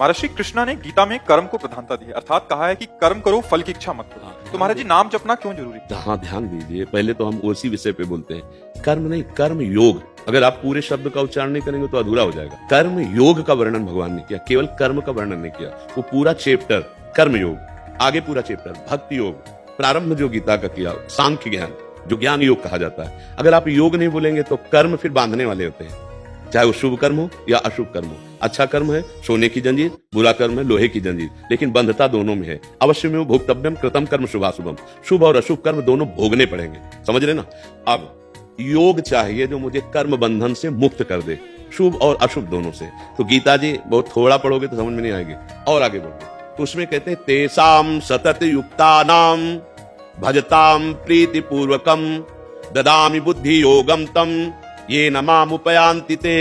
महर्षि कृष्णा ने गीता में कर्म को प्रधानता दी है, अर्थात कहा है कि कर्म करो, फल की इच्छा मत करो। तो महाराज जी, नाम जपना क्यों जरूरी है? हाँ, ध्यान दीजिए, पहले तो हम उसी विषय पे बोलते हैं। कर्म नहीं, कर्म योग। अगर आप पूरे शब्द का उच्चारण नहीं करेंगे तो अधूरा हो जाएगा। कर्म योग का वर्णन भगवान ने किया, केवल कर्म का वर्णन नहीं किया। वो पूरा चैप्टर कर्म योग, आगे पूरा चैप्टर भक्ति योग, प्रारंभ जो गीता का किया सांख्य ज्ञान, जो ज्ञान योग कहा जाता है। अगर आप योग नहीं बोलेंगे तो कर्म फिर बांधने वाले होते हैं, चाहे वो शुभ कर्म हो या अशुभ कर्म हो। अच्छा कर्म है सोने की जंजीर, बुरा कर्म है लोहे की जंजीर, लेकिन बंधता दोनों में है। अवश्य में भोक्तव्यम कृतम कर्म शुभाशुभम, शुभ और अशुभ कर्म दोनों भोगने पड़ेंगे, समझ रहे ना। अब योग चाहिए जो मुझे कर्म बंधन से मुक्त कर दे, शुभ और अशुभ दोनों से। तो गीता जी बहुत थोड़ा पढ़ोगे तो समझ में नहीं आएगी, और आगे बढ़ो तो उसमें कहते हैं तेसाम सतत युक्तानाम भजताम प्रीति पूर्वकम ददामि बुद्धि योगम तम ये नमाम उपयांति ते।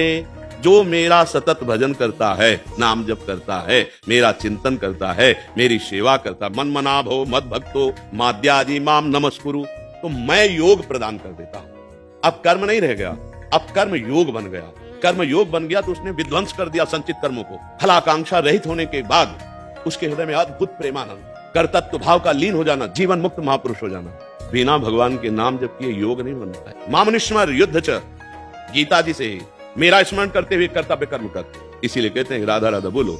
जो मेरा सतत भजन करता है, नाम जप करता है, मेरा चिंतन करता है, मेरी सेवा करता, मन मना भो मद भक्तो माद्याजी माम नमस्कुरु, तो मैं योग प्रदान कर देता हूं। अब कर्म नहीं रह गया, अब कर्म योग बन गया। कर्म योग बन गया तो उसने विध्वंस कर दिया संचित कर्मों को। फलाकांक्षा रहित होने के बाद उसके हृदय में अद्भुत प्रेमानंद, कर्तृत्व भाव का लीन हो जाना, जीवन मुक्त महापुरुष हो जाना। बिना भगवान के नाम जप किए योग नहीं बनता है। मामनिस्मर युद्ध च, गीता जी से ही मेरा स्मरण करते हुए कर्तव्य कर्म कर, इसीलिए कहते हैं राधा राधा बोलो।